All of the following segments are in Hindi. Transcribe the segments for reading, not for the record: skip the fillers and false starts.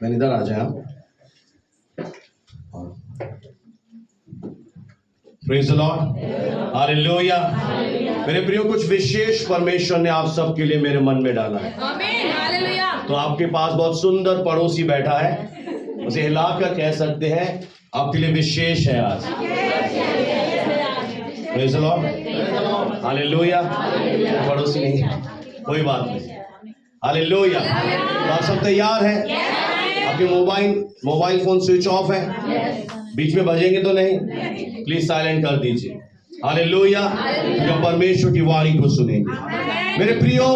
मैंने इधर आ जाए। Praise the lord, hallelujah. मेरे प्रियो, कुछ विशेष परमेश्वर ने आप सबके लिए मेरे मन में डाला है। आमीन, हालेलुया। तो आपके पास बहुत सुंदर पड़ोसी बैठा है, उसे हिलाकर कह सकते हैं आपके लिए विशेष है आज। Praise the lord, hallelujah. पड़ोसी नहीं, कोई बात नहीं, हालेलुया। तो आप सब तैयार हैं? आपके मोबाइल फोन स्विच ऑफ है? बीच में बजेंगे तो नहीं? प्लीज साइलेंट कर दीजिए। हालेलुया। जब परमेश्वर की वाणी को सुनेंगे। मेरे प्रियो,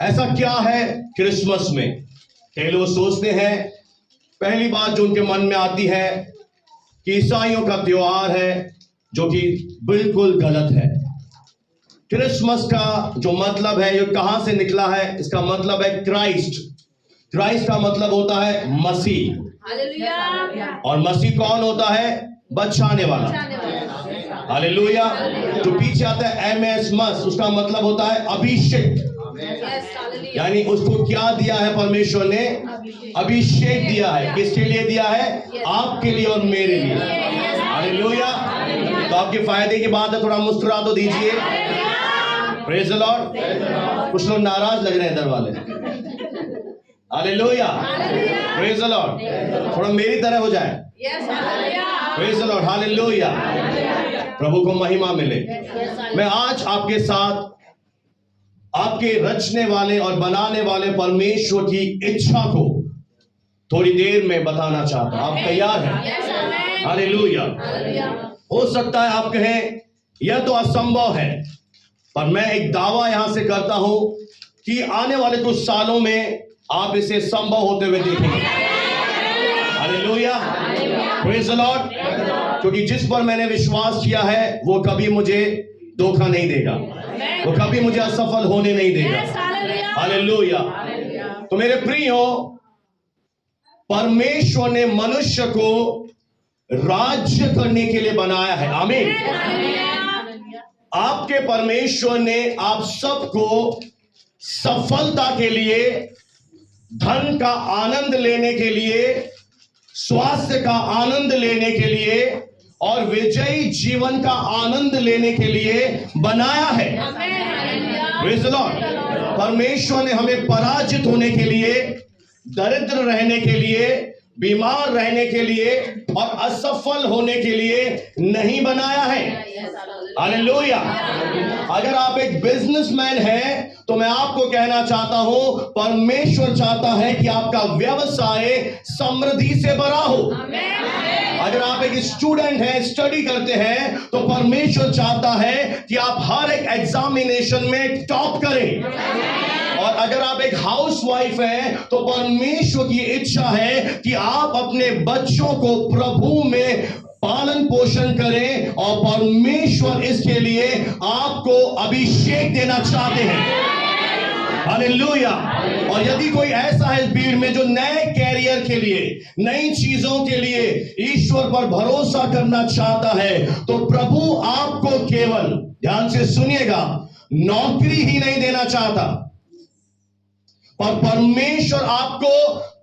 ऐसा क्या है क्रिसमस में? कई लोग सोचते हैं, पहली बात जो उनके मन में आती है कि ईसाइयों का त्योहार है, जो कि बिल्कुल गलत है। क्रिसमस का जो मतलब है, ये कहां से निकला है? इसका मतलब है क्राइस्ट। क्राइस्ट का मतलब होता है मसीह। हालेलुया। और मसीह कौन होता है? बचाने वाला। हालेलुया। जो पीछे आता है MS मस, उसका मतलब होता है अभिषेक। यानी उसको क्या दिया है परमेश्वर ने? अभिषेक दिया है। किसके लिए दिया है? आपके लिए और मेरे लिए। हालेलुया। तो आपके फायदे की बात है, थोड़ा मुस्कुरा तो दीजिए। Praise the lord. कुछ लोग नाराज लग रहे हैं इधर वाले। Hallelujah, praise the lord. थोड़ा मेरी तरह हो जाए। Praise the lord, hallelujah. प्रभु को महिमा मिले। मैं आज आपके साथ आपके रचने वाले और बनाने वाले परमेश्वर की इच्छा को थोड़ी देर में बताना चाहता हूं। आप तैयार हैं? हालेलुया। हो सकता है आप कहें यह तो असंभव है, पर मैं एक दावा यहां से करता हूं कि आने वाले कुछ सालों में आप इसे संभव होते हुए देखेंगे। Hallelujah, praise the Lord. क्योंकि जिस पर मैंने विश्वास किया है वो कभी मुझे धोखा नहीं देगा, वो कभी मुझे असफल होने नहीं देगा। हालेलुया। तो मेरे प्रियो, परमेश्वर ने मनुष्य को राज्य करने के लिए बनाया है। आमीन। आपके परमेश्वर ने आप सबको सफलता के लिए, धन का आनंद लेने के लिए, स्वास्थ्य का आनंद लेने के लिए और विजयी जीवन का आनंद लेने के लिए बनाया है। Praise the Lord. परमेश्वर ने हमें पराजित होने के लिए, दरिद्र रहने के लिए, बीमार रहने के लिए और असफल होने के लिए नहीं बनाया है। हालेलुया। अगर आप एक बिजनेसमैन हैं तो मैं आपको कहना चाहता हूं, परमेश्वर चाहता है कि आपका व्यवसाय समृद्धि से भरा हो। अगर आप एक स्टूडेंट हैं, स्टडी करते हैं, तो परमेश्वर चाहता है कि आप हर एक एग्जामिनेशन में टॉप करें। और अगर आप एक हाउसवाइफ हैं तो परमेश्वर की इच्छा है कि आप अपने बच्चों को प्रभु में पालन पोषण करें, और परमेश्वर इसके लिए आपको अभिषेक देना चाहते हैं। हालेलुया। और यदि कोई ऐसा है इस भीड़ में जो नए कैरियर के लिए, नई चीजों के लिए ईश्वर पर भरोसा करना चाहता है, तो प्रभु आपको केवल, ध्यान से सुनिएगा, नौकरी ही नहीं देना चाहता, पर परमेश्वर आपको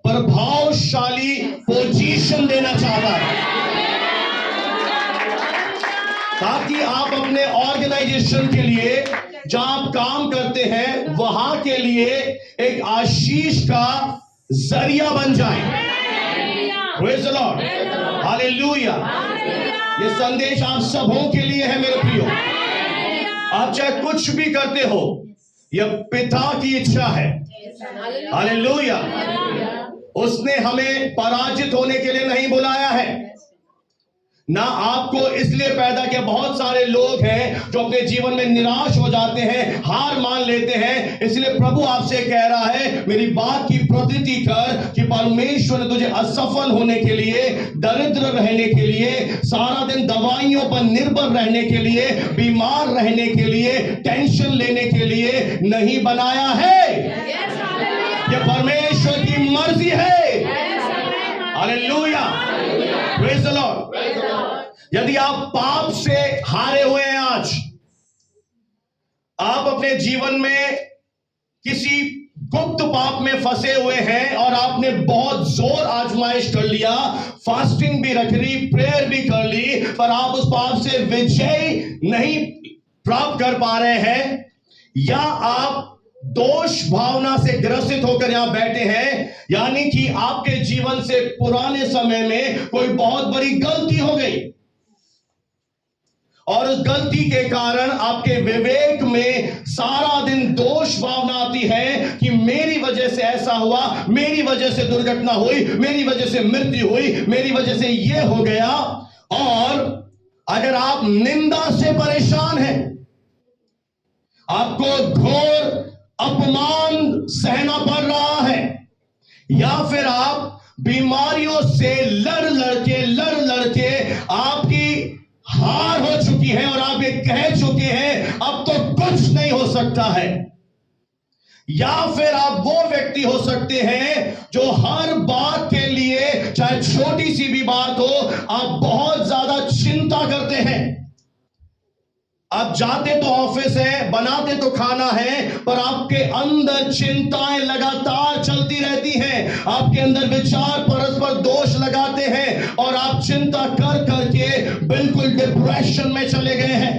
प्रभावशाली पोजीशन देना चाहता है, ताकि आप अपने ऑर्गेनाइजेशन के लिए, जहां आप काम करते हैं, वहां के लिए एक आशीष का जरिया बन जाए। Praise the lord, hallelujah. ये संदेश आप सबों के लिए है मेरे प्रियो। आप चाहे कुछ भी करते हो, यह पिता की इच्छा है। हालेलुया। उसने हमें पराजित होने के लिए नहीं बुलाया है, ना आपको इसलिए पैदा किया। बहुत सारे लोग हैं जो अपने जीवन में निराश हो जाते हैं, हार मान लेते हैं। इसलिए प्रभु आपसे कह रहा है, मेरी बात की प्रतीति कर कि परमेश्वर ने तुझे असफल होने के लिए, दरिद्र रहने के लिए, सारा दिन दवाइयों पर निर्भर रहने के लिए, बीमार रहने के लिए, टेंशन लेने के लिए नहीं बनाया है। यह परमेश्वर की मर्जी है। Hallelujah, praise the Lord. यदि आप पाप से हारे हुए हैं, आज आप अपने जीवन में किसी गुप्त पाप में फंसे हुए हैं और आपने बहुत जोर आजमाइश कर लिया, फास्टिंग भी रख ली, प्रेयर भी कर ली, पर आप उस पाप से विजय नहीं प्राप्त कर पा रहे हैं, या आप दोष भावना से ग्रसित होकर यहां बैठे हैं, यानी कि आपके जीवन से पुराने समय में कोई बहुत बड़ी गलती हो गई और उस गलती के कारण आपके विवेक में सारा दिन दोष भावना आती है कि मेरी वजह से ऐसा हुआ, मेरी वजह से दुर्घटना हुई, मेरी वजह से मृत्यु हुई, मेरी वजह से यह हो गया। और अगर आप निंदा से परेशान हैं, आपको घोर अपमान सहना पड़ रहा है, या फिर आप बीमारियों से लड़ लड़के आपकी हार हो चुकी है और आप ये कह चुके हैं अब तो कुछ नहीं हो सकता है, या फिर आप वो व्यक्ति हो सकते हैं जो हर बात के लिए, चाहे छोटी सी भी बात हो, आप बहुत ज्यादा चिंता करते हैं। आप जाते तो ऑफिस है, बनाते तो खाना है, पर आपके अंदर चिंताएं लगातार चलती रहती हैं, आपके अंदर विचार परस्पर दोष लगाते हैं और आप चिंता कर करके बिल्कुल डिप्रेशन में चले गए हैं।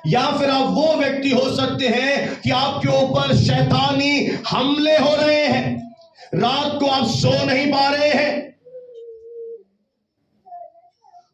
या फिर आप वो व्यक्ति हो सकते हैं कि आपके ऊपर शैतानी हमले हो रहे हैं, रात को आप सो नहीं पा रहे हैं,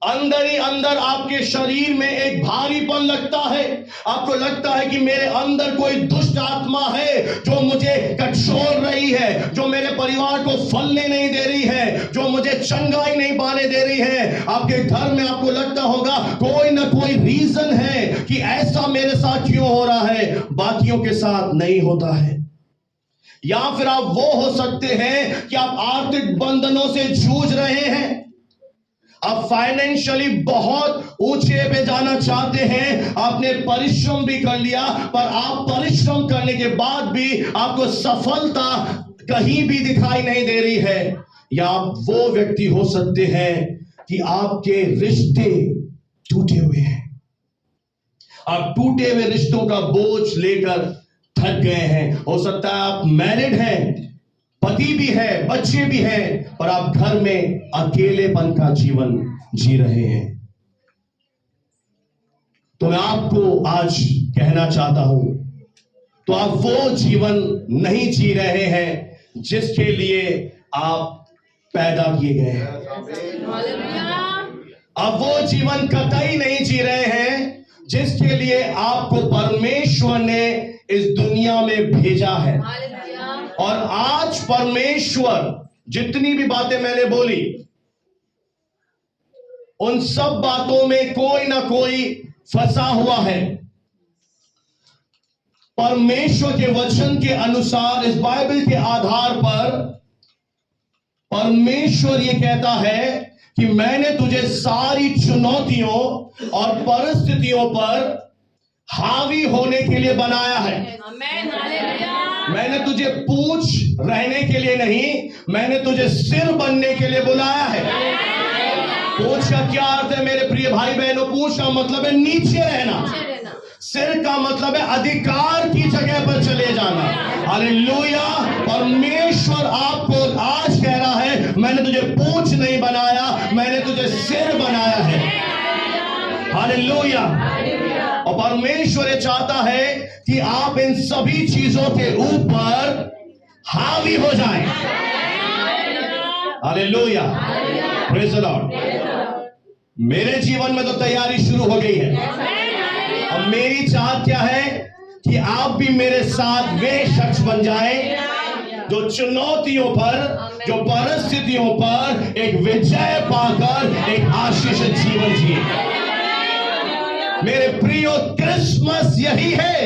अंदर ही अंदर आपके शरीर में एक भारीपन लगता है, आपको लगता है कि मेरे अंदर कोई दुष्ट आत्मा है जो मुझे कचोल रही है, जो मेरे परिवार को फलने नहीं दे रही है, जो मुझे चंगाई नहीं पाने दे रही है। आपके घर में आपको लगता होगा कोई ना कोई रीजन है कि ऐसा मेरे साथ क्यों हो रहा है, बाकियों के साथ नहीं होता है। या फिर आप वो हो सकते हैं कि आप आर्थिक बंधनों से जूझ रहे हैं, आप फाइनेंशियली बहुत ऊंचे पे जाना चाहते हैं, आपने परिश्रम भी कर लिया, पर आप परिश्रम करने के बाद भी आपको सफलता कहीं भी दिखाई नहीं दे रही है। या आप वो व्यक्ति हो सकते हैं कि आपके रिश्ते टूटे हुए हैं, आप टूटे हुए रिश्तों का बोझ लेकर थक गए हैं। हो सकता है आप मैरिड हैं, पति भी है, बच्चे भी हैं, और आप घर में अकेलेपन का जीवन जी रहे हैं। तो मैं आपको आज कहना चाहता हूं, तो आप वो जीवन नहीं जी रहे हैं जिसके लिए आप पैदा किए गए हैं। आप वो जीवन कतई नहीं जी रहे हैं जिसके लिए आपको परमेश्वर ने इस दुनिया में भेजा है। और आज परमेश्वर, जितनी भी बातें मैंने बोली, उन सब बातों में कोई ना कोई फंसा हुआ है। परमेश्वर के वचन के अनुसार, इस बाइबल के आधार पर परमेश्वर ये कहता है कि मैंने तुझे सारी चुनौतियों और परिस्थितियों पर हावी होने के लिए बनाया है। मैंने तुझे पूंछ रहने के लिए नहीं, मैंने तुझे सिर बनने के लिए बुलाया है। पूंछ का क्या अर्थ है मेरे प्रिय भाई बहनों? पूंछ का मतलब है नीचे रहना, सिर का मतलब है अधिकार की जगह पर चले जाना। हालेलुया! परमेश्वर आपको आज कह रहा है, मैंने तुझे पूंछ नहीं बनाया, मैंने तुझे सिर बनाया है। हालेलुया! और परमेश्वर ये चाहता है कि आप इन सभी चीजों के ऊपर हावी हो जाएं। हालेलुया! Praise the Lord. मेरे जीवन में तो तैयारी शुरू हो गई है। अब मेरी चाहत क्या है कि आप भी मेरे साथ वे शख्स बन जाएं जो चुनौतियों पर, जो परिस्थितियों पर एक विजय पाकर एक आशीषित जीवन जिए। मेरे प्रियो, क्रिसमस यही है।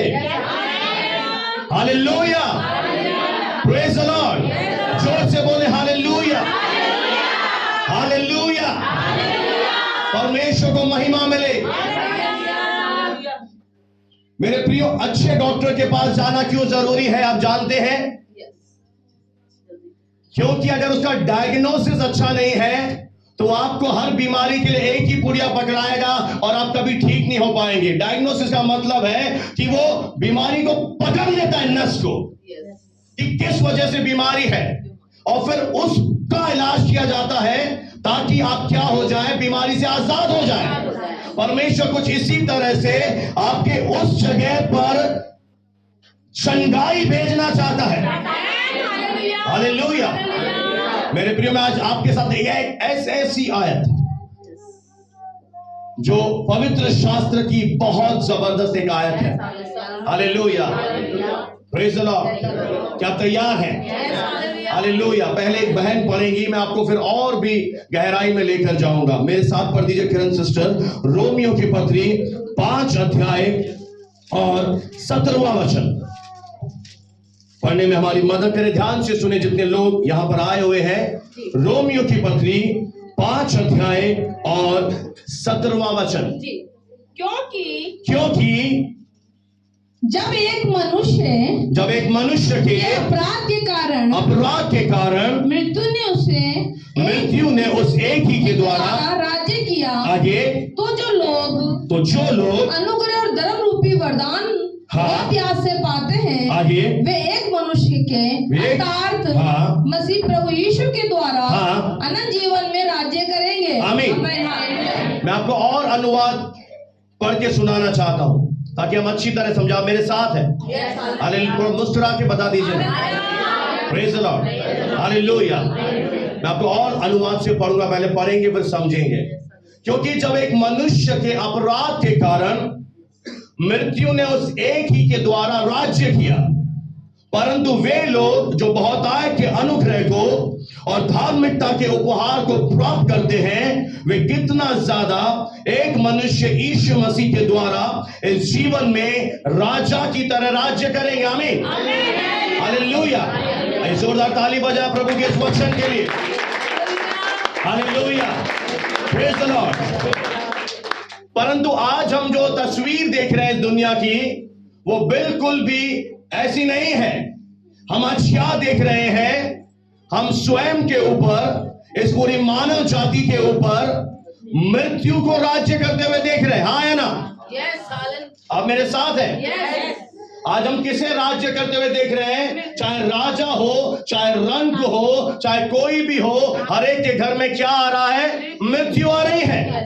हालेलुया! Praise the Lord. जोर से बोले हालेलुया! हालेलुया! परमेश्वर को महिमा मिले। मेरे प्रियो, अच्छे डॉक्टर के पास जाना क्यों जरूरी है आप जानते हैं? क्योंकि अगर उसका डायग्नोसिस अच्छा नहीं है तो आपको हर बीमारी के लिए एक ही पुड़िया पकड़ाएगा और आप कभी ठीक नहीं हो पाएंगे। डायग्नोसिस का मतलब है कि वो बीमारी को पकड़ लेता है, नस को, कि किस वजह से बीमारी है, और फिर उसका इलाज किया जाता है ताकि आप क्या हो जाए, बीमारी से आजाद हो जाए। परमेश्वर कुछ इसी तरह से आपके उस जगह पर चंगाई भेजना चाहता है। हालेलुया। मेरे प्रियो, मैं आज आपके साथ एक ऐसी आयत जो पवित्र शास्त्र की बहुत जबरदस्त एक आयत है। Hallelujah, praise the Lord. क्या तैयार हैं? हालेलुया। पहले एक बहन पढ़ेंगी, मैं आपको फिर और भी गहराई में लेकर जाऊंगा। मेरे साथ पढ़ दीजिए किरण सिस्टर, रोमियो की पत्री 5 अध्याय और 17वां वचन पढ़ने में हमारी मदद करें। ध्यान से सुने जितने लोग यहां पर आए हुए हैं। रोमियो की पत्री 5 अध्याय और 17वां वचन। क्योंकि जब एक मनुष्य के अपराध के कारण मृत्यु ने उस एक ही के द्वारा राज्य किया, आगे तो जो लोग अनुग्रह और धर्म रूपी वरदान बहुत याद से पाते हैं, आगे वे एक मनुष्य के अर्थात मसीह प्रभु यीशु के द्वारा अनंत जीवन में राज्य करेंगे। आमीन। मैं आपको और अनुवाद पढ़ के सुनाना चाहता हूं ताकि हम अच्छी तरह समझा। मेरे साथ है। हालेलुया। मुस्कुरा के बता दीजिए, प्रेज़ द लॉर्ड। हालेलुया। मैं आपको और अनुवाद से पढ़ूंगा, पहले पढ़ेंगे फिर समझेंगे। क्योंकि जब एक मनुष्य के अपराध के कारण मृत्यु ने उस एक ही के द्वारा राज्य किया, परंतु वे लोग जो बहुतायत के अनुग्रह को और धार्मिकता के उपहार को प्राप्त करते हैं, वे कितना ज्यादा एक मनुष्य यीशु मसीह के द्वारा इस जीवन में राजा की तरह राज्य करेंगे। आमीन, हालेलुया। जोरदार ताली बजाए प्रभु के इस वचन के लिए। Hallelujah, praise the Lord. परंतु आज हम जो तस्वीर देख रहे हैं दुनिया की, वो बिल्कुल भी ऐसी नहीं है। हम आज क्या देख रहे हैं? हम स्वयं के ऊपर, इस पूरी मानव जाति के ऊपर मृत्यु को राज्य करते हुए देख रहे हैं। हाँ है ना? आप मेरे साथ हैं? आज हम किसे राज्य करते हुए देख रहे हैं? चाहे राजा हो, चाहे रंग हो, चाहे कोई भी हो, हर एक के घर में क्या आ रहा है? मृत्यु आ रही है।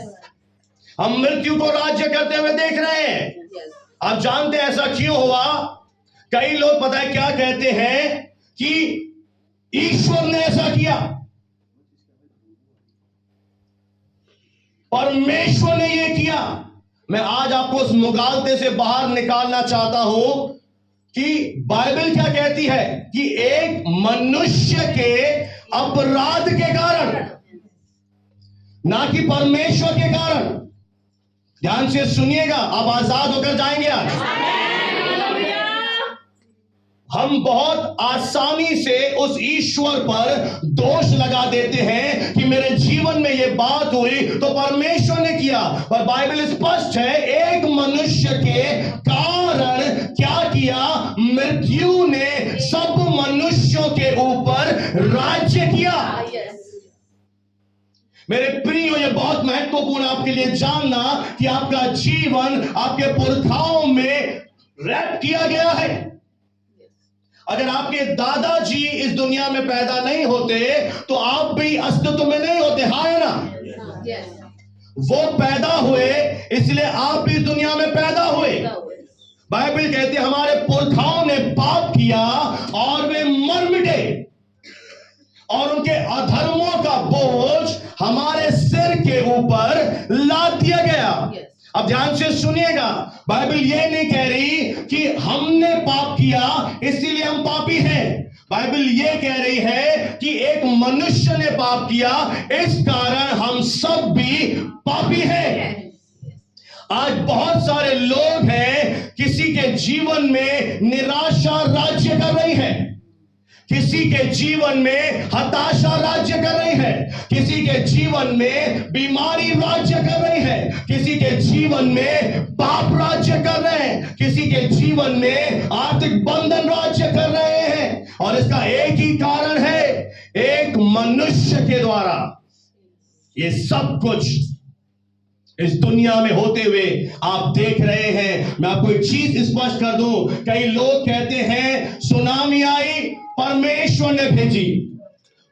हम मृत्यु को राज्य करते हुए देख रहे हैं। आप जानते हैं ऐसा क्यों हुआ? कई लोग पता है क्या कहते हैं कि ईश्वर ने ऐसा किया, परमेश्वर ने यह किया। मैं आज आपको उस मुगालते से बाहर निकालना चाहता हूं कि बाइबल क्या कहती है कि एक मनुष्य के अपराध के कारण, ना कि परमेश्वर के कारण। ध्यान से सुनिएगा, आप आजाद होकर जाएंगे आज। हम बहुत आसानी से उस ईश्वर पर दोष लगा देते हैं कि मेरे जीवन में यह बात हुई तो परमेश्वर ने किया, पर बाइबल स्पष्ट है, एक मनुष्य के कारण क्या किया? मृत्यु ने सब मनुष्यों के ऊपर राज्य किया। मेरे प्रियो, ये बहुत महत्वपूर्ण आपके लिए जानना कि आपका जीवन आपके पुरखाओं में रैप किया गया है। अगर आपके दादाजी इस दुनिया में पैदा नहीं होते तो आप भी अस्तित्व में नहीं होते। हाँ है ना? वो पैदा हुए इसलिए आप भी इस दुनिया में पैदा हुए। बाइबल कहती है हमारे पुरखाओं ने पाप किया और वे मर मिटे और उनके अधर्मों का बोझ हमारे सिर के ऊपर लाद दिया गया। अब ध्यान से सुनिएगा, बाइबल ये नहीं कह रही कि हमने पाप किया इसीलिए हम पापी हैं। बाइबल ये कह रही है कि एक मनुष्य ने पाप किया, इस कारण हम सब भी पापी हैं। आज बहुत सारे लोग हैं, किसी के जीवन में निराशा राज्य कर रही है, किसी के जीवन में हताशा राज्य कर रही है, किसी के जीवन में बीमारी राज्य कर रही है, किसी के जीवन में पाप राज्य कर रहे हैं, किसी के जीवन में आर्थिक बंधन राज्य कर रहे हैं। और इसका एक ही कारण है, एक मनुष्य के द्वारा। ये सब कुछ इस दुनिया में होते हुए आप देख रहे हैं। मैं आपको एक चीज स्पष्ट कर दूं, कई लोग कहते हैं सुनामी आई परमेश्वर ने भेजी,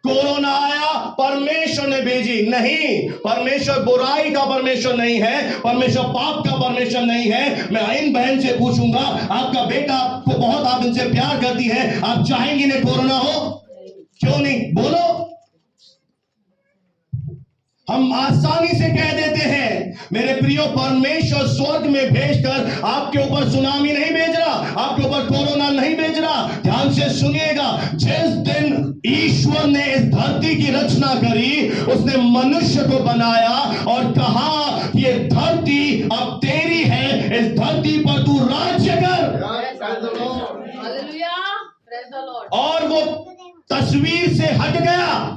कोरोना आया परमेश्वर ने भेजी। नहीं, परमेश्वर बुराई का परमेश्वर नहीं है, परमेश्वर पाप का परमेश्वर नहीं है। मैं इन बहन से पूछूंगा, आपका बेटा आपको बहुत, आप इनसे प्यार करती हैं, आप चाहेंगी नहीं कोरोना हो? क्यों नहीं? बोलो। हम आसानी से कह देते हैं। मेरे प्रियो, परमेश्वर स्वर्ग में भेजकर आपके ऊपर सुनामी नहीं भेज रहा, आपके ऊपर कोरोना नहीं भेज रहा। ध्यान से सुनिएगा, जिस दिन ईश्वर ने इस धरती की रचना करी, उसने मनुष्य को बनाया और कहा कि ये धरती अब तेरी है, इस धरती पर तू राज्य कर। और वो तस्वीर से हट गया।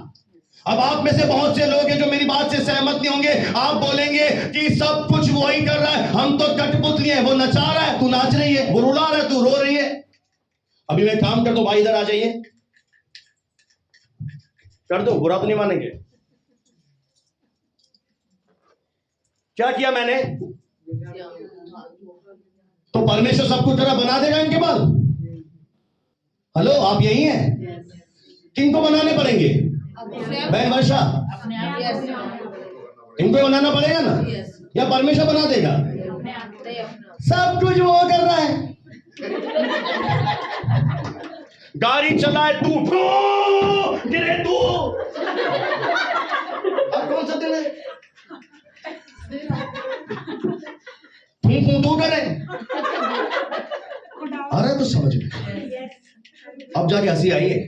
अब आप में से बहुत से लोग हैं जो मेरी बात से सहमत नहीं होंगे। आप बोलेंगे कि सब कुछ वो ही कर रहा है, हम तो कठपुतली हैं, वो नचा रहा है, तू नाच रही है, वो रुला रहा है, तू रो रही है। अभी मैं काम कर दो, भाई इधर आ जाइए, कर दो, बुरा तो नहीं मानेंगे। क्या किया मैंने? तो परमेश्वर सब कुछ तरह बना देगा इनके बाद? हेलो, आप यही हैं? किनको बनाने पड़ेंगे? बहन वर्षा, इनको बनाना पड़ेगा ना, या परमेश्वर बना देगा? सब कुछ वो कर रहा है। गाड़ी चलाए तू, गिरे तू। अब कौन सा दिन है? तू करे। अरे तो समझ में अब जाके हंसी आई है।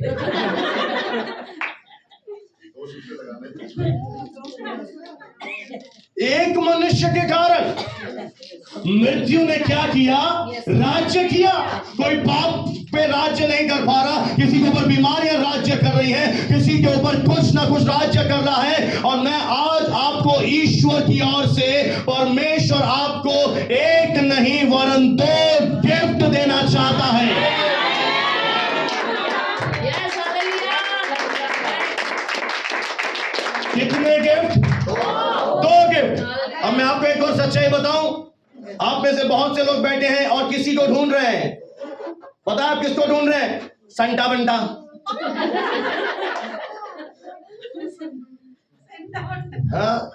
एक मनुष्य के कारण मृत्यु ने क्या किया? राज्य किया। कोई पाप पे राज्य नहीं कर पा रहा, किसी के ऊपर बीमारियां राज्य कर रही हैं, किसी के ऊपर कुछ ना कुछ राज्य कर रहा है। और मैं आज आपको ईश्वर की ओर से, परमेश्वर आपको एक नहीं वरन 2 गिफ्ट देना चाहता है। कितने गिफ्ट? 2 गिफ्ट। अब मैं आपको एक और सच्चाई बताऊं, आप में से बहुत से लोग बैठे हैं और किसी को ढूंढ रहे हैं। पता है आप किसको ढूंढ रहे हैं? संटा बंटा। हाँ,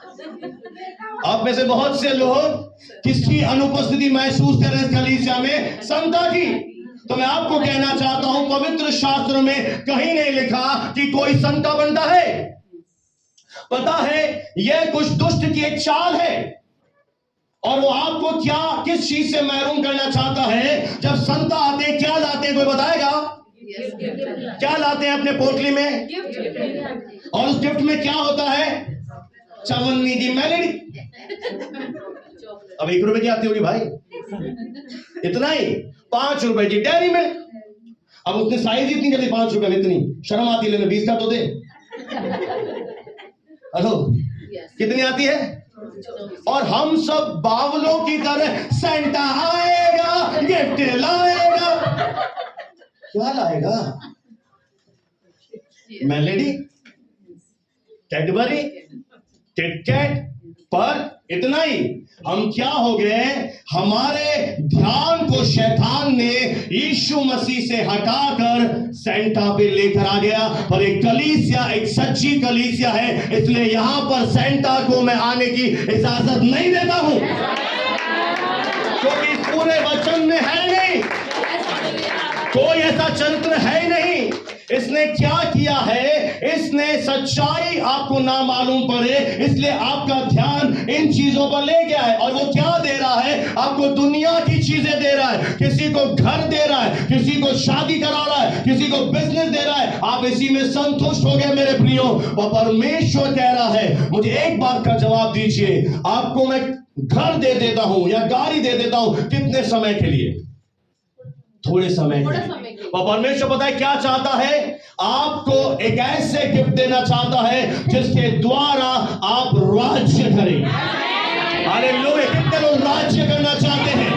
आप में से बहुत से लोग किसकी अनुपस्थिति महसूस कर रहे हैं कलीसिया में? संता की। तो मैं आपको कहना चाहता हूं, पवित्र शास्त्र में कहीं नहीं लिखा कि कोई संता बंटा है। पता है, यह कुछ दुष्ट की एक चाल है, और वो आपको क्या, किस चीज से महरूम करना चाहता है। जब संता आते हैं, क्या लाते हैं? कोई बताएगा? क्या लाते हैं अपने पोटली में? और उस गिफ्ट में क्या होता है? चवन्नी की मेलेडी। अब 1 रुपए की आती होगी भाई, इतना ही। 5 रुपए की डेयरी में। अब उसने साइज इतनी जल्दी 5 रुपए में, इतनी शर्म आती लेने, 20 का तो दे। हेलो, कितनी आती है? और हम सब बावलों की तरह, सेंटा आएगा, गिफ्ट लाएगा। क्या लाएगा? मेलेडी, कैडबरी, किटकैट, पर इतना ही। हम क्या हो गए? हमारे ध्यान को शैतान ने यीशु मसीह से हटाकर सेंटा पे लेकर आ गया। पर एक कलीसिया, एक सच्ची कलीसिया है, इसलिए यहां पर सेंटा को मैं आने की इजाजत नहीं देता हूं, क्योंकि इस पूरे वचन में है नहीं, कोई ऐसा चरित्र है ही नहीं। इसने क्या किया है? इसने सच्चाई आपको ना मालूम पड़े, इसलिए आपका ध्यान इन चीजों पर ले गया है। और वो क्या दे रहा है? आपको दुनिया की चीजें दे रहा है। किसी को घर दे रहा है, किसी को शादी करा रहा है, किसी को बिजनेस दे रहा है। आप इसी में संतुष्ट हो गए मेरे प्रियो। और परमेश्वर कह रहा है, मुझे एक बात का जवाब दीजिए, आपको मैं घर दे देता हूं या गाड़ी दे देता हूं, कितने समय के लिए? थोड़े समय के लिए। और परमेश्वर पता है क्या चाहता है? आपको एक ऐसे गिफ्ट देना चाहता है जिसके द्वारा आप राज्य करें। हालेलुया। कितने लोग राज्य करना चाहते हैं?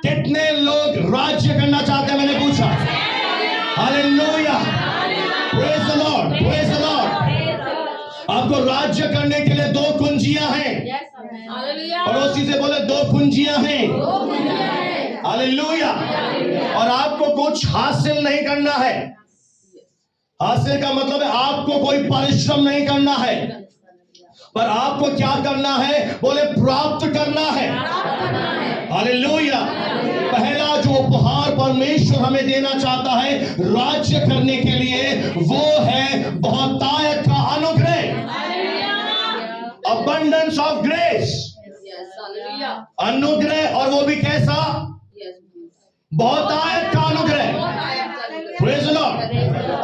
कितने लोग राज्य करना चाहते हैं? मैंने पूछा। Hallelujah. Praise the Lord, praise the Lord. आपको आपको राज्य करने के लिए 2 कुंजियां हैं। हालेलुया। पड़ोसी से बोले 2 कुंजियां हैं। हालेलुया। और आपको कुछ हासिल नहीं करना है। हासिल का मतलब है आपको कोई परिश्रम नहीं करना है, पर आपको क्या करना है? बोले प्राप्त करना है। हालेलुया। पहला जो उपहार परमेश्वर हमें देना चाहता है राज्य करने के लिए, वो है बहुतायत का अनुग्रह, अबंडेंस ऑफ ग्रेस। अनुग्रह, और वो भी कैसा? बहुतायत का अनुग्रह। Praise the Lord.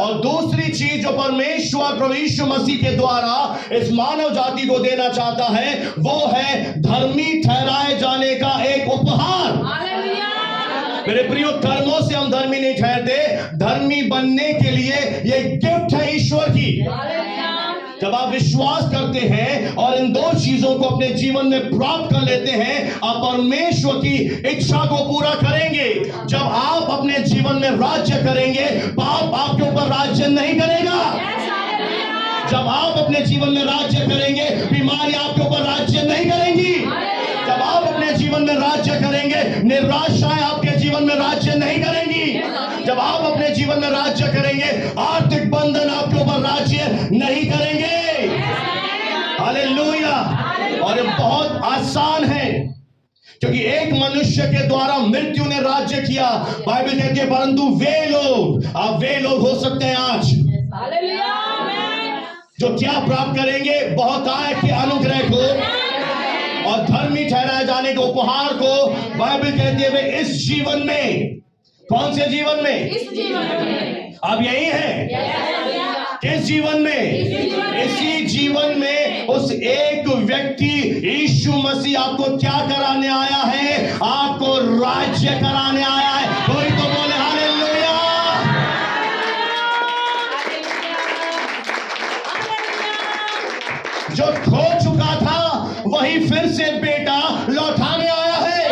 और दूसरी चीज जो परमेश्वर प्रभु यीशु मसीह के द्वारा इस मानव जाति को देना चाहता है, वो है धर्मी ठहराए जाने का एक उपहार। मेरे प्रियो, कर्मों से हम धर्मी नहीं ठहरते, धर्मी बनने के लिए ये गिफ्ट है ईश्वर की। जब आप विश्वास करते हैं और इन 2 चीजों को अपने जीवन में प्राप्त कर लेते हैं, आप परमेश्वर की इच्छा को पूरा करेंगे। जब आप अपने जीवन में राज्य करेंगे, पाप आपके ऊपर राज्य नहीं करेगा। जब आप अपने जीवन में राज्य करेंगे, बीमारी आपके ऊपर राज्य नहीं करेंगी। जब आप अपने जीवन में राज्य करेंगे, निराशाएं आपके जीवन में राज्य नहीं करेंगी। जब आप अपने जीवन में राज्य करेंगे, आर्थिक बंधन आपके ऊपर राज्य नहीं करेंगे। हालेलुया। और ये बहुत आसान है, क्योंकि एक मनुष्य के द्वारा मृत्यु ने राज्य किया। बाइबल कहती है परंतु वे लोग, आप वे लोग हो सकते हैं आज जो क्या प्राप्त करेंगे? बहुतायत के अनुग्रह को और धर्मी ठहराए जाने के उपहार को। बाइबल कहती है वे इस जीवन में, कौन से जीवन में? इस जीवन में। अब यही है, किस जीवन में? इसी जीवन में उस एक व्यक्ति यीशु मसीह आपको क्या कराने आया है? आपको राज्य कराने आया है। कोई तो बोले हालेलुया। जो खो चुका था वही फिर से बेटा लौटाने आया है।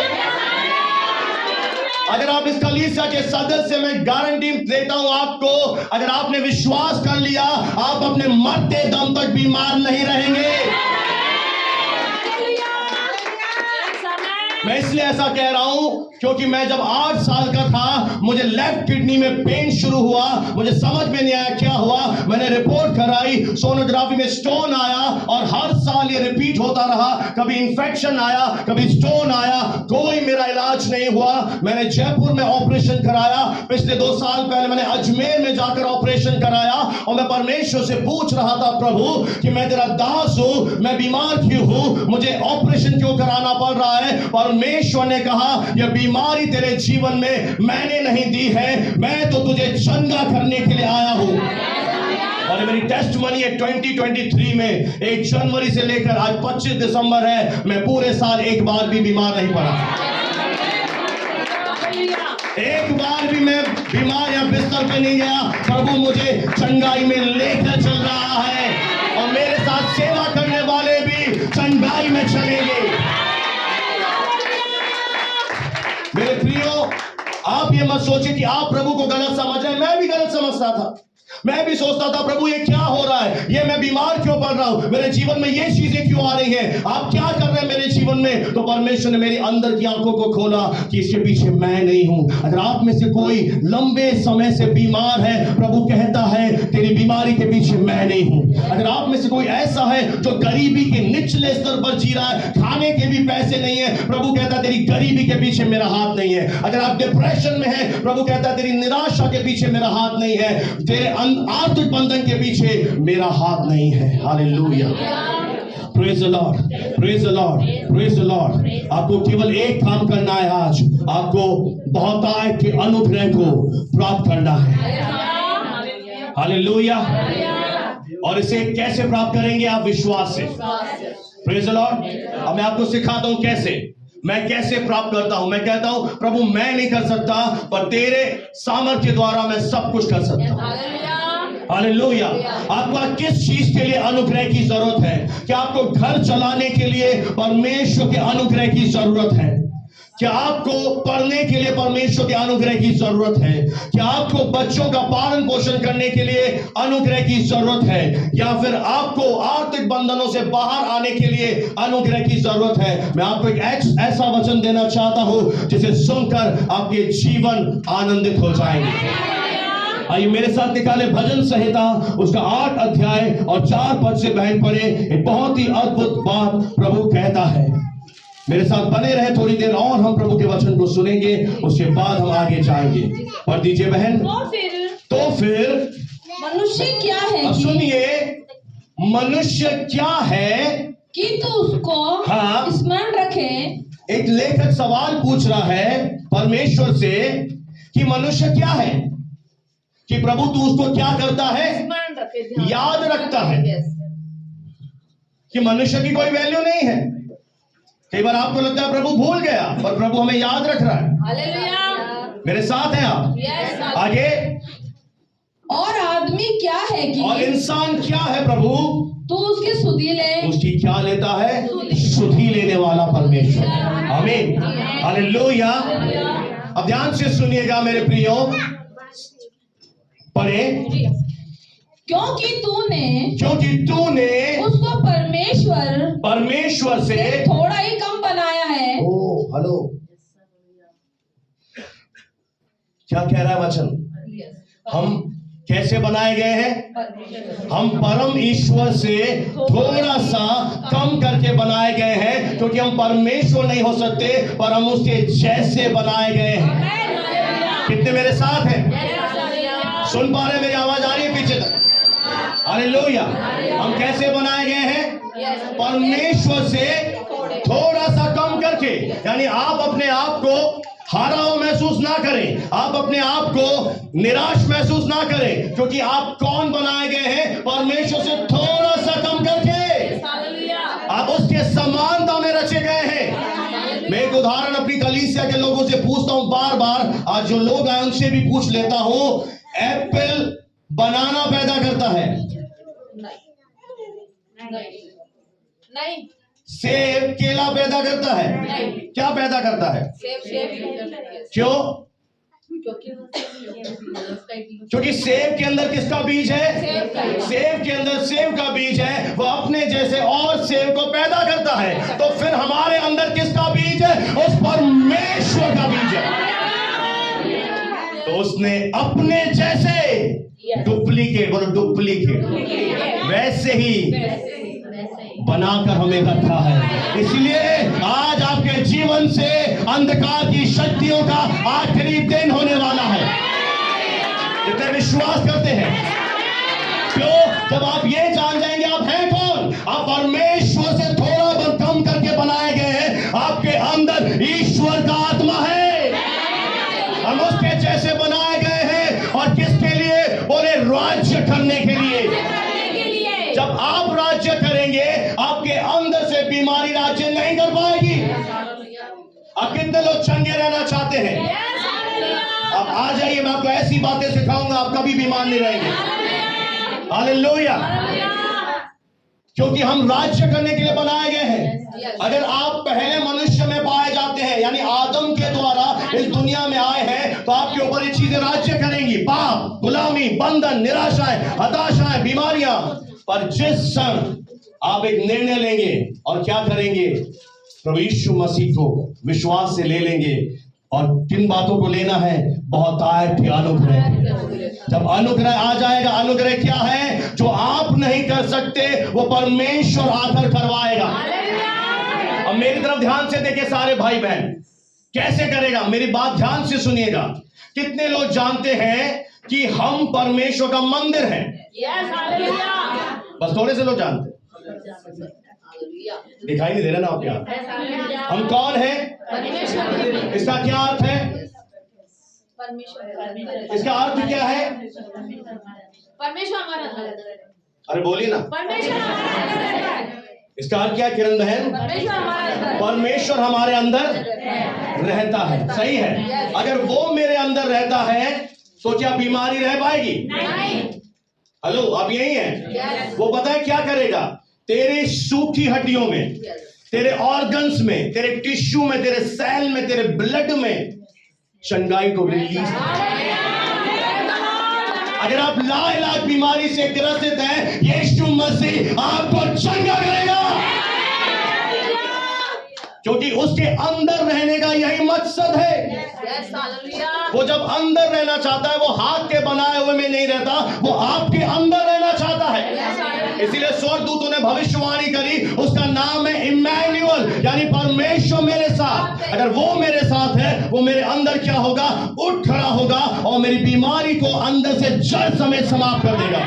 अगर आप इस कलीसिया के सदस्य, मैं गारंटी देता हूं आपको, अगर आपने विश्वास कर लिया, आप अपने मरते दम तक बीमार नहीं रहेंगे। मैं इसलिए ऐसा कह रहा हूं क्योंकि मैं जब 8 साल का था, मुझे लेफ्ट किडनी में पेन शुरू हुआ। मुझे समझ में नहीं आया क्या हुआ। मैंने रिपोर्ट कराई, सोनोग्राफी में स्टोन आया, और हर साल ये रिपीट होता रहा। कभी इंफेक्शन आया, कभी स्टोन आया, कोई मेरा इलाज नहीं हुआ। मैंने जयपुर में ऑपरेशन कराया। पिछले 2 साल पहले मैंने अजमेर में जाकर ऑपरेशन कराया, और मैं परमेश्वर से पूछ रहा था, प्रभु कि मैं तेरा दास हूं, मैं बीमार क्यों हूं, मुझे ऑपरेशन क्यों कराना पड़ रहा है? परमेश्वर ने कहा यह बीमारी तेरे जीवन में मैंने नहीं दी है, मैं तो तुझे चंगा करने के लिए आया हूं। और मेरी टेस्टमनी है 2023 में 1 जनवरी से लेकर आज 25 दिसंबर है, मैं पूरे साल एक बार भी बीमार नहीं पड़ा। एक बार भी मैं बीमार या बिस्तर पे नहीं गया। प्रभु मुझे चंगाई में लेकर चल रहा है, और मेरे साथ सेवा करने वाले भी चंगाई में चलेंगे। मेरे प्रियो, आप ये मत सोचिए कि आप प्रभु को गलत समझ रहे हैं। मैं भी गलत समझता था। मैं भी सोचता था प्रभु ये क्या हो रहा है, ये मैं बीमार क्यों पड़ रहा हूं, मेरे जीवन में ये चीजें क्यों आ रही हैं, आप क्या कर रहे हैं मेरे जीवन में? तो परमेश्वर ने मेरी अंदर की आंखों को खोला कि इसके पीछे मैं नहीं हूं। अगर आप में से कोई लंबे समय से बीमार है, प्रभु कहता है तेरी बीमारी के पीछे मैं नहीं हूं। अगर आप में से कोई ऐसा है जो गरीबी के निचले स्तर पर जी रहा है, खाने के भी पैसे नहीं है, प्रभु कहता है तेरी गरीबी के पीछे मेरा हाथ नहीं है। अगर आप डिप्रेशन में है, प्रभु कहता है तेरी निराशा के पीछे मेरा हाथ नहीं है, तेरे आर्थिक बंधन के पीछे मेरा हाथ नहीं है। Hallelujah. Praise the Lord, praise the Lord, praise the Lord. आपको केवल एक काम करना है आज, आपको बहुतायत के अनुग्रह को प्राप्त करना है। हालेलुया। और इसे कैसे प्राप्त करेंगे? आप विश्वास से। Praise the Lord. अब मैं आपको सिखाता हूं कैसे, मैं कैसे प्राप्त करता हूं। मैं कहता हूं प्रभु मैं नहीं कर सकता, पर तेरे सामर्थ्य द्वारा मैं सब कुछ कर सकता हूं। हालेलुया। आपको किस चीज के लिए अनुग्रह की जरूरत है? क्या आपको घर चलाने के लिए परमेश्वर के अनुग्रह की जरूरत है? क्या आपको पढ़ने के लिए परमेश्वर के अनुग्रह की जरूरत है? क्या आपको बच्चों का पालन पोषण करने के लिए अनुग्रह की जरूरत है? या फिर आपको आर्थिक बंधनों से बाहर आने के लिए अनुग्रह की जरूरत है? मैं आपको एक ऐसा वचन देना चाहता हूं जिसे सुनकर आपके जीवन आनंदित हो जाएंगे। आइए मेरे साथ निकाले भजन संहिता उसका 8 अध्याय और 4 पद से बहन पढ़े। एक बहुत ही अद्भुत बात प्रभु कहता है। मेरे साथ बने रहे, थोड़ी देर और हम प्रभु के वचन को सुनेंगे, उसके बाद हम आगे जाएंगे। पढ़ दीजिए बहन। तो फिर मनुष्य क्या है अब कि सुनिए, मनुष्य क्या है कि तू उसको हाँ। स्मरण रखे। एक लेखक सवाल पूछ रहा है परमेश्वर से कि मनुष्य क्या है, कि प्रभु तू उसको क्या करता है, याद रखता है। कि मनुष्य की कोई वैल्यू नहीं है। कई बार आपको लगता है प्रभु भूल गया, पर प्रभु हमें याद रख रहा है। हालेलुया। मेरे साथ हैं आप? आगे। और आदमी क्या है कि और इंसान क्या है प्रभु, तू उसकी सुधि ले। उसकी क्या लेता है? सुधि लेने वाला परमेश्वर। आमीन, हालेलुया। अब ध्यान से सुनिएगा मेरे प्रियो, पढ़े। क्योंकि तूने उसको परमेश्वर से थोड़ा ही कम बनाया है। ओ हेलो, क्या कह रहा है वचन? हम कैसे बनाए गए हैं? हम परम ईश्वर से थोड़ा सा कम करके बनाए गए हैं, क्योंकि हम परमेश्वर नहीं हो सकते, पर हम उसके जैसे बनाए गए हैं। कितने मेरे साथ हैं? सुन पा रहे? मेरी आवाज आ रही है पीछे तक? हालेलुया। हम कैसे बनाए गए हैं? परमेश्वर से थोड़ा सा कम करके। यानी आप अपने आप को हारा हुआ महसूस ना करें, आप अपने आप को निराश महसूस ना करें, क्योंकि आप कौन बनाए गए हैं? परमेश्वर से थोड़ा सा कम करके आप उसके समानता में रचे गए हैं। मैं एक उदाहरण अपनी कलीसिया के लोगों से पूछता हूं बार बार, आज जो लोग आए उनसे भी पूछ लेता हूं। एप्पल बनाना पैदा करता है? नहीं। सेब केला पैदा करता है? नहीं। क्या पैदा करता है? क्यों? क्योंकि सेब के अंदर किसका बीज है? सेब के अंदर सेब का बीज है, वो अपने जैसे और सेब को पैदा करता है। तो फिर हमारे अंदर किसका बीज है? उस परमेश्वर का बीज है। तो उसने अपने जैसे डुप्लीकेट, बोलो डुप्लीकेट, वैसे ही बनाकर हमें रखा है। इसलिए आज आपके जीवन से अंधकार की शक्तियों का आखिरी दिन होने वाला है। कितने विश्वास करते हैं? क्यों? जब आप ये जान जाएंगे आप हैं कौन, आप परमेश्वर से थोड़ा बहुत कम करके बनाए गए हैं। आपके अंदर ईश्वर का आत्मा है, हम उसके जैसे बनाए गए हैं। और किसके लिए? बोले राज्य करने के लिए। जब आप राज्य करेंगे, आपके अंदर से बीमारी राज्य नहीं कर पाएगी। अब कितने लोग चंगे रहना चाहते हैं? अब आ जाइए, मैं आपको ऐसी बातें सिखाऊंगा, आप कभी बीमार नहीं रहेंगे। हालेलुया। क्योंकि हम राज्य करने के लिए बनाए गए हैं। अगर आप पहले मनुष्य में पाए जाते हैं, यानी आदम के द्वारा इस दुनिया में आए हैं, तो आपके ऊपर ये चीजें राज्य करेंगी। पाप, गुलामी, बंधन, निराशाएं, हताशाएं, बीमारियां। पर जिस क्षण आप एक निर्णय लेंगे और क्या करेंगे? प्रभु यीशु मसीह को विश्वास से ले लेंगे। और किन बातों को लेना है? बहुत अनुग्रह। जब अनुग्रह आ जाएगा, अनुग्रह क्या है? जो आप नहीं कर सकते वो परमेश्वर आकर करवाएगा। अब मेरी तरफ ध्यान से देखिए सारे भाई बहन, कैसे करेगा? मेरी बात ध्यान से सुनिएगा। कितने लोग जानते हैं कि हम परमेश्वर का मंदिर हैं? बस थोड़े से लोग जानते हैं, दिखाई नहीं दे रहा ना आप यहाँ। हम कौन हैं? इसका क्या अर्थ है? इसका अर्थ क्या है? परमेश्वर हमारा। अरे बोलिए ना। इसका अर्थ क्या है किरण बहन? परमेश्वर हमारे अंदर रहता है। सही है। अगर वो मेरे अंदर रहता है तो क्या बीमारी रह पाएगी? हेलो, आप यही हैं? वो पता है क्या करेगा? तेरे सूखी हड्डियों में तेरे ऑर्गन्स में, तेरे टिश्यू में, तेरे सेल में, तेरे ब्लड में चंगाई को रिलीज। अगर आप लाइलाज बीमारी से ग्रसित हैं, यीशु मसीह आपको चंगा करेगा, क्योंकि उसके अंदर रहने का यही मकसद है। वो जब अंदर रहना चाहता है, वो हाथ के बनाए हुए में नहीं रहता, वो आपके अंदर रहना चाहता है। इसीलिए स्वर्गदूतों ने भविष्यवाणी करी, उसका नाम है इम्मैनुअल, यानी परमेश्वर मेरे साथ। अगर वो मेरे साथ है, वो मेरे अंदर क्या होगा, उठ खड़ा होगा और मेरी बीमारी को अंदर से जड़ समेत समाप्त कर देगा।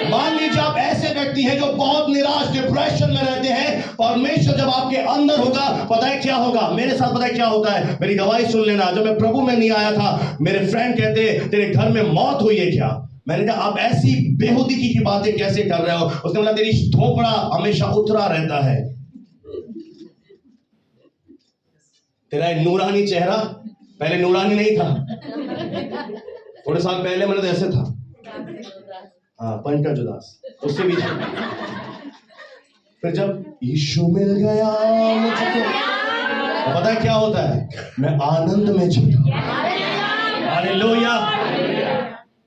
मान लीजिए आप ऐसे व्यक्ति हैं जो बहुत निराश, डिप्रेशन में रहते हैं, परमेश्वर जब आपके अंदर होगा, पता है क्या होगा, मेरे साथ पता है क्या होता है, मेरी गवाही सुन लेना। जब मैं प्रभु में नहीं आया था, मेरे फ्रेंड कहते तेरे घर में मौत हुई है क्या? मैंने कहा आप ऐसी बेहुदगी की बातें कैसे कर रहे हो? उसने बोला तेरी थोपड़ा हमेशा उतरा रहता है, तेरा नूरानी चेहरा पहले नूरानी नहीं था, थोड़े साल पहले मैंने तो ऐसे था। हाँ, पंकज उदास उससे भी था। फिर जब यीशु मिल गया मुझको, तो पता है क्या होता है, मैं आनंद में जीता हूं। हालेलुया।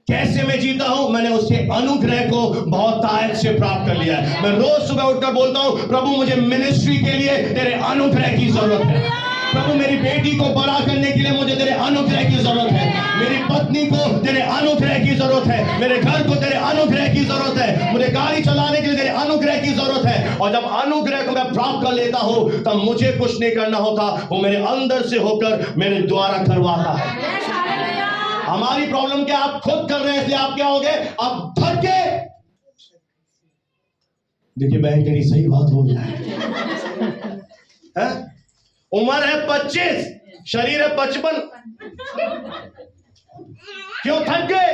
कैसे मैं जीता हूं? मैंने उसके अनुग्रह को बहुत ताकत से प्राप्त कर लिया है। मैं रोज सुबह उठकर बोलता हूं, प्रभु मुझे मिनिस्ट्री के लिए तेरे अनुग्रह की जरूरत है। प्रभु मेरी बेटी को बड़ा करने के लिए मुझे तेरे अनुग्रह की जरूरत है। मेरी पत्नी को तेरे अनुग्रह की जरूरत है। मेरे घर को तेरे अनुग्रह की जरूरत है। मुझे गाड़ी चलाने के लिए तेरे अनुग्रह की जरूरत है। और जब अनुग्रह को मैं प्राप्त कर लेता हूं, तब मुझे कुछ नहीं करना होता, वो मेरे अंदर से होकर मेरे द्वारा करवाता है। हमारी प्रॉब्लम क्या, आप खुद कर रहे हैं, इसलिए आप क्या हो गए, आप थक गए। देखिए बहन तेरी सही बात हो गया है? उम्र है 25, शरीर है 55। क्यों थक गए?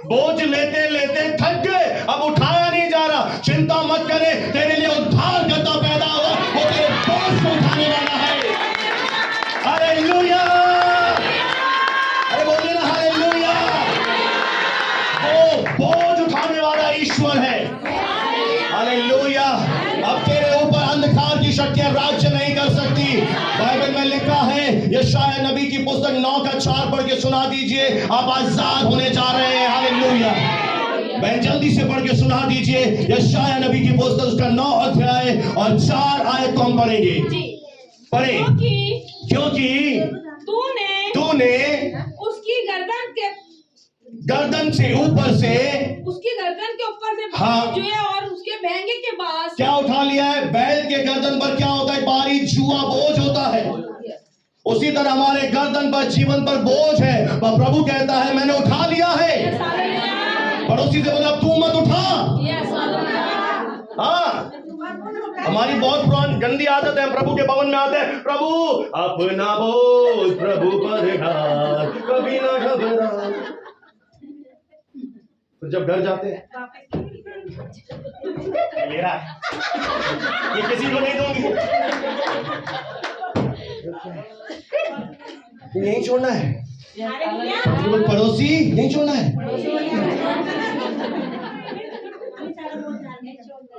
बोझ लेते लेते थक गए, अब उठाया नहीं जा रहा। चिंता मत करे, तेरे लिए उद्धार करता पैदा हुआ, वो तेरे बोझ को उठाने वाला है। हालेलुया, अरे बोलिए ना हालेलुया। वो बोझ उठाने वाला ईश्वर है। हालेलुया। अब तेरे ऊपर अंधकार की शक्तियां राज्य नहीं कर सकती। बाइबल में लिखा है, यशायाह नबी की पुस्तक 9:4 पढ़ के सुना दीजिए, आप आजाद होने जा रहे हैं। हालेलुया। मैं जल्दी से पढ़ के सुना दीजिए, यशायाह नबी की पुस्तक उसका 9 अध्याय और 4 आयत को हम पढ़ेंगे। पढ़े। क्योंकि तूने उसकी गर्दन से ऊपर से, उसकी गर्दन के ऊपर से हाँ, जुए और उसके महंगे के पास क्या उठा लिया है? बैल के गर्दन पर क्या होता है? बारी जुआ बोझ होता है। उसी तरह हमारे गर्दन पर, जीवन पर बोझ है, पर प्रभु कहता है मैंने उठा लिया है। पड़ोसी से बोला तू मत उठा। हाँ, हमारी बहुत पुरानी गंदी आदत है, प्रभु के भवन में आते हैं, प्रभु अपना बोझ प्रभु पर ढाल, कभी ना घबरा। तो जब घर जाते हैं, ले रहा है, ये किसी को नहीं दूंगी, यहीं छोड़ना है। पड़ोसी यहीं छोड़ना है,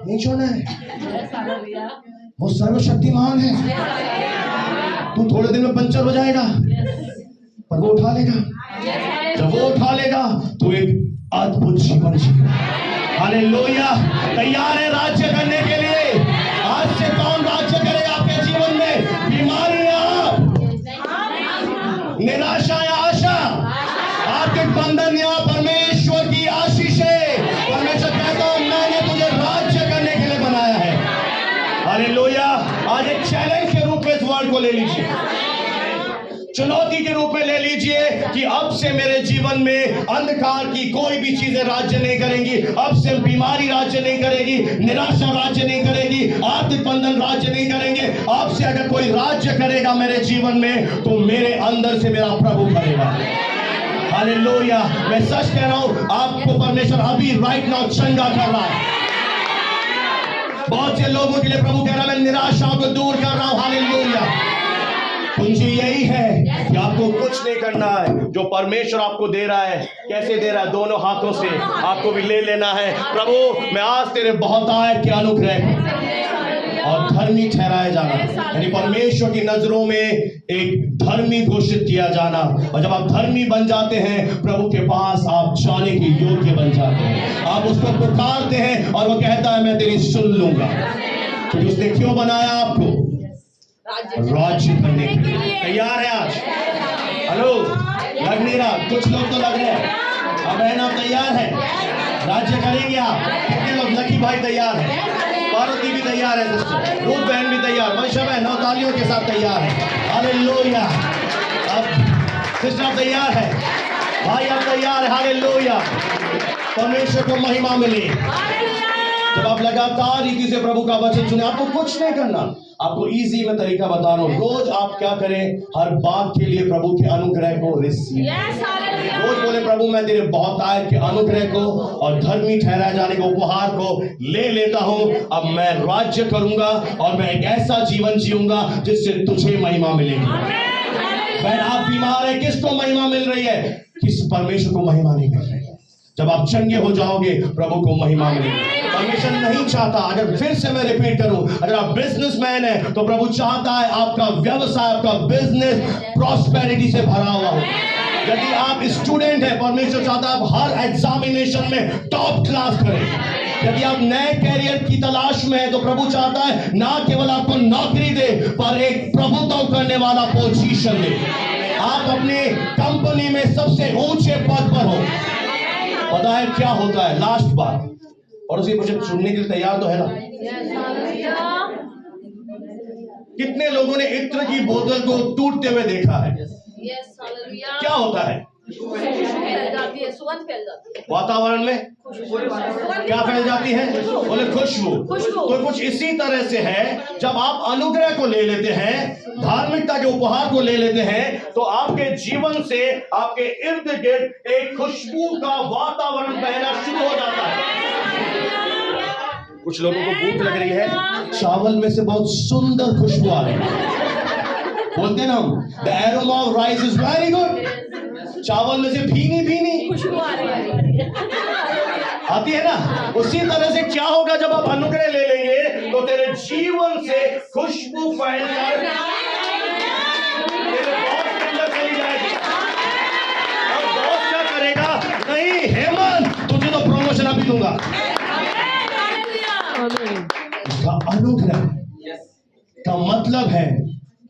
नहीं छोड़ना है। वो सर्वशक्तिमान है। तू थोड़े दिन में पंचर हो जाएगा, पर वो उठा लेगा। जब वो उठा लेगा तो एक अद्भुत जीवन जीना। हालेलुया। तैयार है राज्य करने के लिए? आज से कौन राज्य करेगा आपके जीवन में? बीमारियां, निराशा या आशा, आर्थिक बंधन या परमेश्वर की आशीष है। परमेश्वर कहता हूं मैंने तुझे राज्य करने के लिए बनाया है। हालेलुया। आज एक चैलेंज के रूप में इस वर्ड को ले लीजिए, चुनौती के रूप में ले लीजिए कि अब से मेरे जीवन में अंधकार की कोई भी चीजें राज्य नहीं करेंगी। अब से बीमारी राज्य नहीं करेगी, निराशा राज्य नहीं करेगी, आर्थिक बंधन राज्य नहीं करेंगे। अब से अगर कोई राज्य करेगा मेरे जीवन में, तो मेरे अंदर से मेरा प्रभु करेगा। हालेलुया। मैं सच कह रहा हूं, आपको परमेश्वर अभी राइट नाउ चंगा कर रहा है। बहुत से लोगों के लिए प्रभु कह रहा है मैं निराशाओं को दूर कर रहा हूं। हालेलुया। कुंजी यही है कि आपको कुछ नहीं करना है, जो परमेश्वर आपको दे रहा है। कैसे दे रहा है? दोनों हाथों से आपको भी ले लेना है। प्रभु मैं आज तेरे बहुत आयत के अनुग्रह, और धर्मी ठहराया जाना, यानी परमेश्वर की नजरों में एक धर्मी घोषित किया जाना। और जब आप धर्मी बन जाते हैं, प्रभु के पास आप जाने के योग्य बन जाते हैं। आप उसको पुकारते हैं और वो कहता है मैं तेरी सुन लूंगा। क्योंकि उसने क्यों बनाया आपको? राज्य करने के लिए। तैयार है आज? हेलो, लग नहीं रहा, कुछ लोग तो लग रहे हैं। अब बहन आप तैयार हैं? राज्य करेंगे आप? कितने लोग? लकी भाई तैयार है, पार्वती भी तैयार है, सिस्टर रूप बहन भी तैयार, वंशा बहन नौ तालियों के साथ तैयार है। हालेलुया। अब सिस्टर आप तैयार है, भाई आप तैयार है? हालेलुया। परमेश्वर को महिमा मिले। जब आप लगातार रीति से प्रभु का वचन सुने, आपको कुछ नहीं करना, आपको इजी में तरीका बता रहा हूं। रोज आप क्या करें? हर बात के लिए प्रभु के अनुग्रह को रिसीव। रोज बोले प्रभु मैं तेरे बहुतायत के अनुग्रह को और धर्मी ठहराए जाने के उपहार को ले लेता हूं। अब मैं राज्य करूंगा और मैं एक ऐसा जीवन जीऊंगा जिससे तुझे महिमा मिलेगी। बहन आप बीमार है, किसको महिमा मिल रही है? किस? परमेश्वर को महिमा नहीं मिल रही है। जब आप चंगे हो जाओगे, प्रभु को महिमा मिलेगी। परमेश्वर नहीं चाहता, अगर फिर से मैं रिपीट करूं, अगर आप बिजनेसमैन हैं तो प्रभु चाहता है आपका व्यवसाय, आपका बिजनेस प्रॉस्पेरिटी से भरा हुआ हो। यदि आप स्टूडेंट हैं, परमेश्वर चाहता है आप हर एग्जामिनेशन में टॉप क्लास करें। यदि आप नए कैरियर की तलाश में हैं तो प्रभु चाहता है ना केवल आपको नौकरी दे, पर एक प्रभुत्व करने वाला पोजीशन दे। आप अपनी कंपनी में सबसे ऊंचे पद पर हो। पता है क्या होता है? लास्ट बात, और उसे मुझे सुनने के लिए तैयार तो है ना? कितने लोगों ने इत्र की बोतल को टूटते हुए देखा है? क्या होता है? सुगंध फैल जाती है वातावरण में। क्या फैल जाती है? बोले खुशबू। तो कुछ इसी तरह से है, जब आप अनुग्रह को ले लेते हैं, धार्मिकता के उपहार को ले लेते हैं, तो आपके जीवन से आपके इर्द गिर्द एक खुशबू का वातावरण बहना शुरू हो जाता है। कुछ लोगों को भूख लग रही है, चावल में से बहुत सुंदर खुशबू आ रही है। बोलते हैं ना हम, the aroma of rice is very good. चावल में से भीनी भीनी खुशबू आ रही है, आती है ना? उसी तरह से क्या होगा जब आप अनुग्रह ले लेंगे, तो तेरे जीवन से खुशबू फैलकर तेरे बॉस के अंदर चली जाएगी। और बॉस क्या करेगा? नहीं हेमंत, तुझे तो प्रमोशन अभी दूंगा। इसका अनुग्रह का मतलब है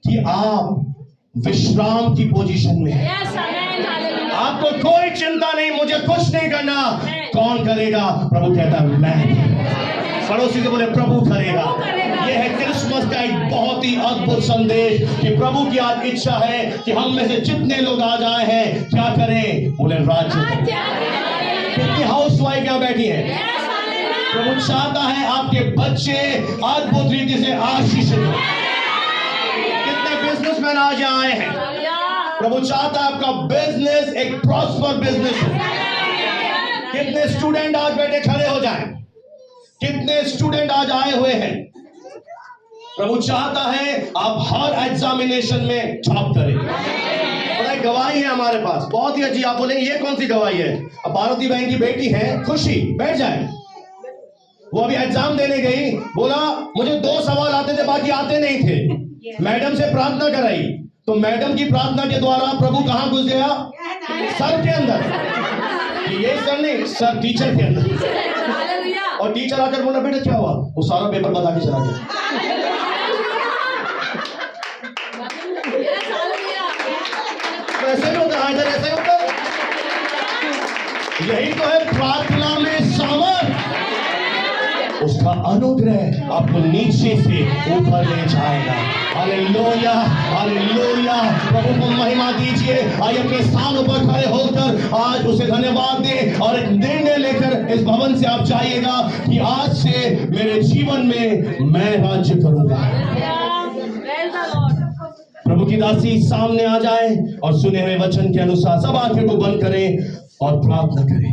कि आप विश्राम की पोजीशन में हैं। आपको कोई चिंता नहीं, मुझे कुछ नहीं करना। कौन करेगा? प्रभु कहता है मैं। पड़ोसी से बोले प्रभु करेगा। यह है क्रिसमस का एक बहुत ही अद्भुत संदेश कि प्रभु की आज इच्छा है कि हम में से जितने लोग आज आए हैं क्या करें? बोले राज्य। कितनी हाउस वाइफ यहाँ बैठी है? प्रभु चाहता है आपके बच्चे अद्भुत रीति से आशीषित हो। कितने बिजनेसमैन आज यहाँ आए हैं? प्रभु चाहता है आपका बिजनेस एक प्रॉस्पर बिजनेस हो। कितने स्टूडेंट आज बैठे खड़े हो जाएं? कितने स्टूडेंट आज आए हुए हैं? प्रभु चाहता है आप हर एग्जामिनेशन में टॉप करें। पता है गवाही है हमारे पास, बहुत ही अच्छी। आप बोलेंगे ये कौन सी गवाही है? अब पार्वती बहन की बेटी है खुशी, बैठ जाए। वो अभी एग्जाम देने गई, बोला मुझे 2 सवाल आते थे, बाकी आते नहीं थे। मैडम से प्रार्थना कराई, तो मैडम की प्रार्थना के द्वारा प्रभु कहां घुस गया? सर के अंदर। ये सर नहीं, सर टीचर के अंदर। और टीचर आकर बोला बेटा क्या हुआ? वो सारा पेपर बता के चला गया। तो ऐसे ही होता है, इधर ऐसे ही होता है। यही तो है प्रार्थना में सामर्थ। उसका अनुग्रह आपको नीचे से ऊपर ले जाएगा। Hallelujah, hallelujah. प्रभु को महिमा दीजिए। आइए अपने स्थानों पर खड़े होकर आज उसे धन्यवाद दें और एक निर्णय लेकर इस भवन से आप जाइएगा कि आज से मेरे जीवन में मैं राज्य करूंगा। प्रभु की दासी सामने आ जाए और सुने हुए वचन के अनुसार सब आंखें को बंद करें और प्रार्थना करें।